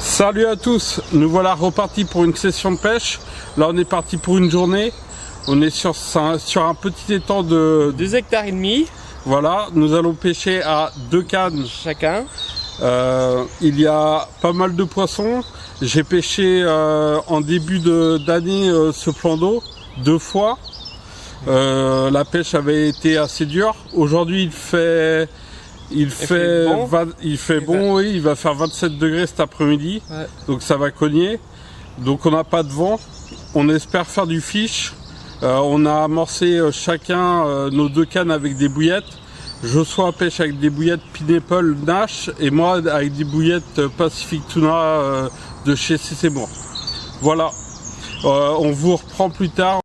Salut à tous, nous voilà repartis pour une session de pêche. Là on est parti pour une journée. On est sur un petit étang de 2,5 hectares. Voilà, nous allons pêcher à 2 cannes chacun. Il y a pas mal de poissons. J'ai pêché en début d'année ce plan d'eau 2 fois. La pêche avait été assez dure. Aujourd'hui il fait bon, oui, il va faire 27 degrés cet après-midi, ouais. Donc ça va cogner. Donc on n'a pas de vent. On espère faire du fish. On a amorcé chacun nos 2 cannes avec des bouillettes. Joshua pêche avec des bouillettes Pineapple Nash et moi avec des bouillettes Pacific Tuna de chez CC Moore. Voilà, on vous reprend plus tard.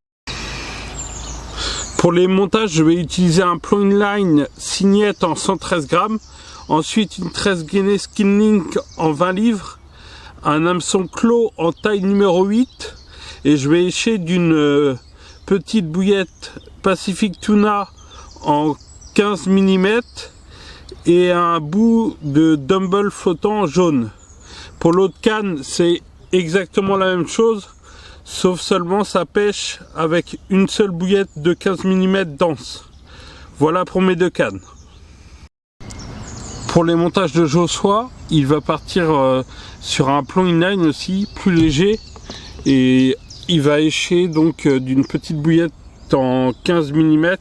Pour les montages, je vais utiliser un plomb inline Signette en 113 grammes, ensuite une 13 gainée Skin Link en 20 livres, un hameçon clos en taille numéro 8 et je vais écher d'une petite bouillette Pacific Tuna en 15 mm et un bout de dumbbell flottant jaune. Pour l'autre canne, c'est exactement la même chose. Sauf seulement ça pêche avec une seule bouillette de 15 mm dense. Voilà pour mes 2 cannes. Pour les montages de Joshua, il va partir sur un plomb inline aussi, plus léger. Et il va écher donc d'une petite bouillette en 15 mm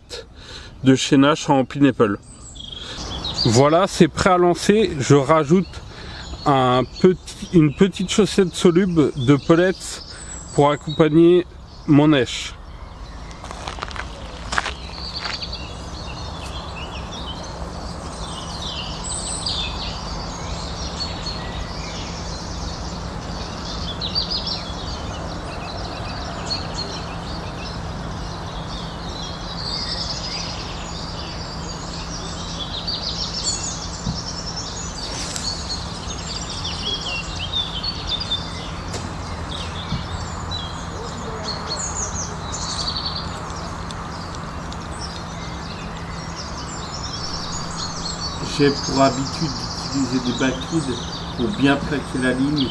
de chez Nash en Pineapple. Voilà, c'est prêt à lancer. Je rajoute une petite chaussette soluble de pellets pour accompagner mon èche. J'ai pour habitude d'utiliser des backlids pour bien plaquer la ligne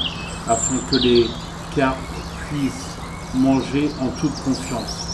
afin que les carpes puissent manger en toute confiance.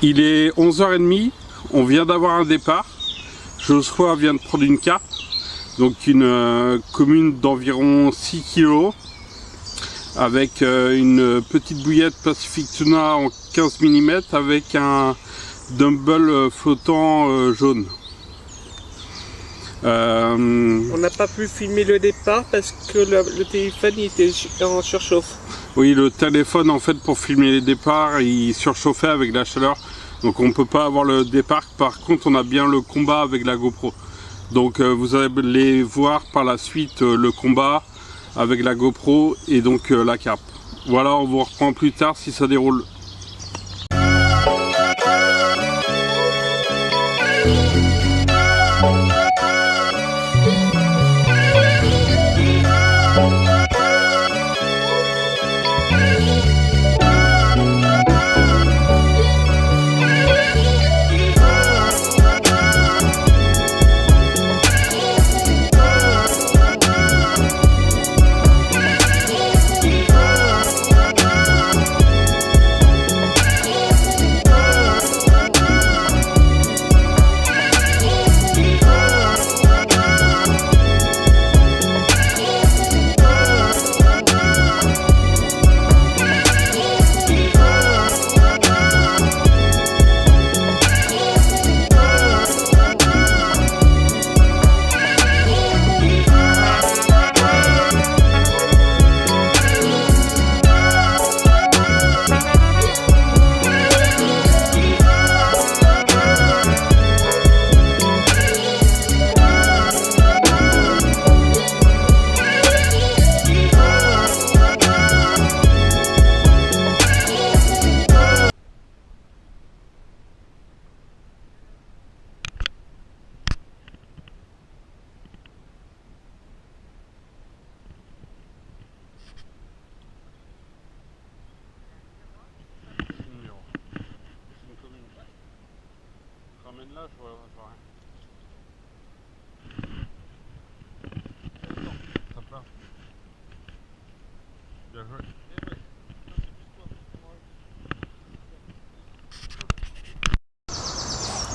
Il est 11h30, on vient d'avoir un départ. Josua vient de prendre une carpe, donc une commune d'environ 6 kg avec une petite bouillette Pacific Tuna en 15 mm avec un dumbbell flottant jaune. On n'a pas pu filmer le départ parce que le téléphone il était en surchauffe. Oui, le téléphone en fait pour filmer les départs il surchauffait avec la chaleur, donc on peut pas avoir le départ. Par contre on a bien le combat avec la GoPro, donc vous allez voir par la suite le combat avec la GoPro et donc la carpe. Voilà, on vous reprend plus tard si ça déroule. Ramène-la, je vois rien. Tape là. Bien joué.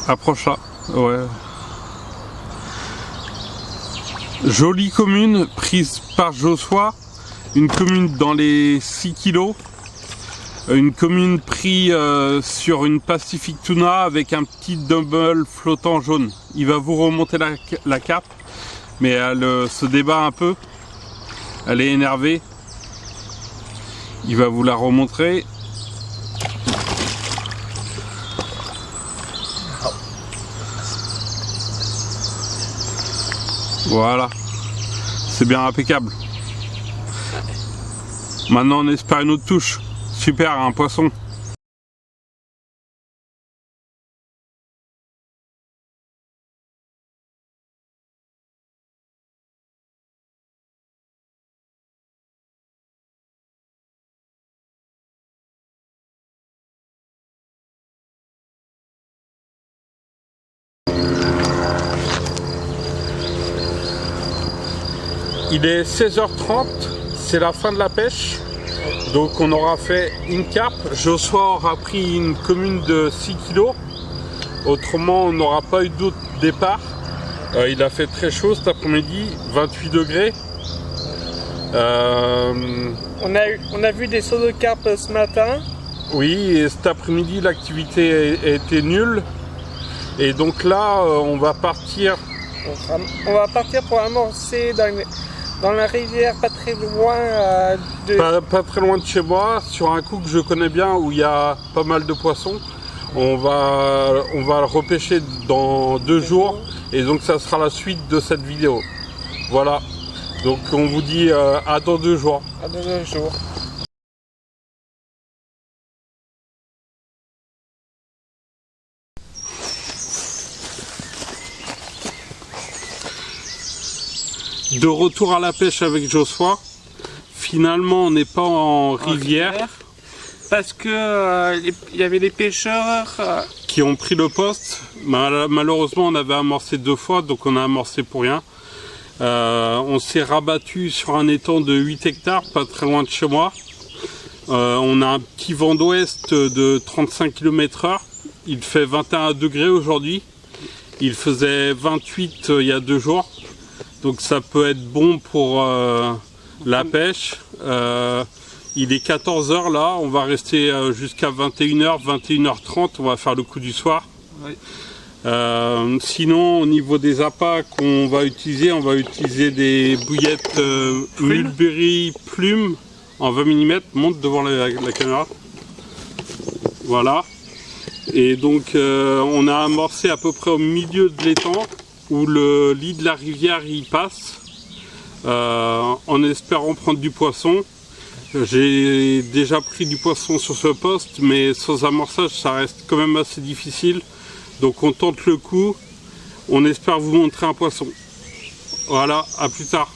Approche là, ouais. Jolie commune prise par Josua, une commune dans les 6 kg. Une commune prise sur une Pacific Tuna avec un petit dumbbell flottant jaune. Il va vous remonter la carpe, mais elle se débat un peu. Elle est énervée. Il va vous la remontrer. Voilà. C'est bien impeccable. Maintenant on espère une autre touche. Super, un poisson. Il est 16h30, c'est la fin de la pêche. Donc on aura fait une carpe. Josua aura pris une commune de 6 kg. Autrement on n'aura pas eu d'autre départ. Il a fait très chaud cet après-midi, 28 degrés. On a vu des sauts de carpe ce matin. Oui, et cet après-midi l'activité était nulle. Et donc là on va partir. On va partir pour amorcer dans la rivière pas très loin pas très loin de chez moi, sur un coup que je connais bien où il y a pas mal de poissons. On va le repêcher dans 2 jours et donc ça sera la suite de cette vidéo. Voilà, donc on vous dit à dans 2 jours. À dans 2 jours. De retour à la pêche avec Josua. Finalement on n'est pas en rivière. Parce que il y avait des pêcheurs qui ont pris le poste. Malheureusement on avait amorcé 2 fois, donc on a amorcé pour rien. On s'est rabattu sur un étang de 8 hectares, pas très loin de chez moi. On a un petit vent d'ouest de 35 km/h. Il fait 21 degrés aujourd'hui. Il faisait 28 il y a 2 jours. Donc ça peut être bon pour la pêche. Il est 14 h là. On va rester jusqu'à 21 h, 21 h 30. On va faire le coup du soir. Oui. Sinon, au niveau des appâts qu'on va utiliser, on va utiliser des bouillettes Mulberry Plume en 20 mm. Monte devant la caméra. Voilà. Et donc on a amorcé à peu près au milieu de l'étang où le lit de la rivière y passe en espérant prendre du poisson. J'ai déjà pris du poisson sur ce poste, mais sans amorçage ça reste quand même assez difficile. Donc on tente le coup, on espère vous montrer un poisson. Voilà, à plus tard.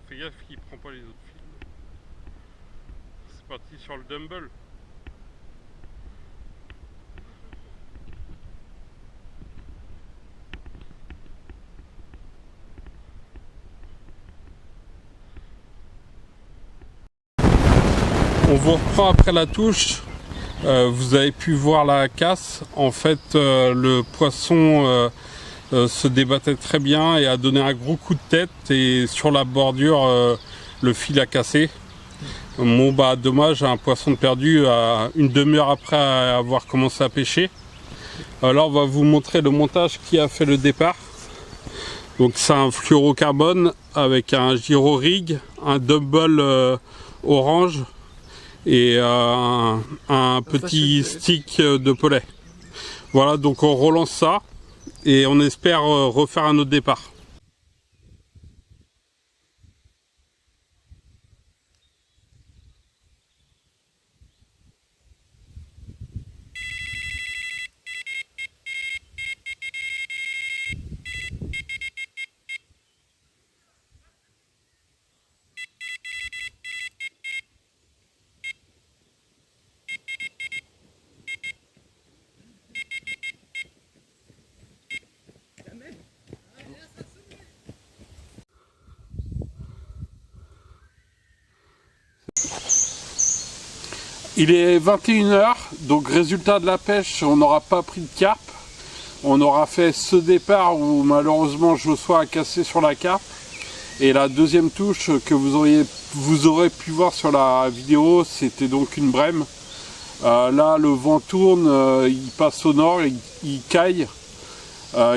Fais gaffe qu'il prend pas les autres fils. C'est parti sur le dumble. On vous reprend après la touche. Vous avez pu voir la casse. En fait, le poisson se débattait très bien et a donné un gros coup de tête. Et sur la bordure, le fil a cassé. Bon, bah, dommage, un poisson de perdu une demi-heure après avoir commencé à pêcher. Alors, on va vous montrer le montage qui a fait le départ. Donc, c'est un fluorocarbone avec un gyro rig, un double orange et un petit stick de pollet. Voilà, donc on relance ça et on espère refaire un autre départ. Il est 21 h, donc résultat de la pêche, on n'aura pas pris de carpe. On aura fait ce départ où malheureusement Joshua a cassé sur la carpe. Et la deuxième touche que vous aurez pu voir sur la vidéo, c'était donc une brème. Là le vent tourne, il passe au nord, il caille.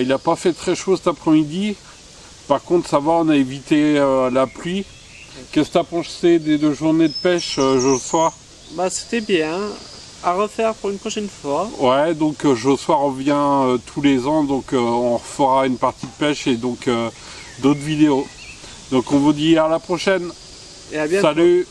Il n'a pas fait très chaud cet après-midi. Par contre ça va, on a évité la pluie. Qu'est-ce que tu as pensé des 2 journées de pêche, Joshua? Bah c'était bien, à refaire pour une prochaine fois. Ouais, donc Joshua revient tous les ans, donc on refera une partie de pêche et donc d'autres vidéos. Donc on vous dit à la prochaine. Et à bientôt. Salut!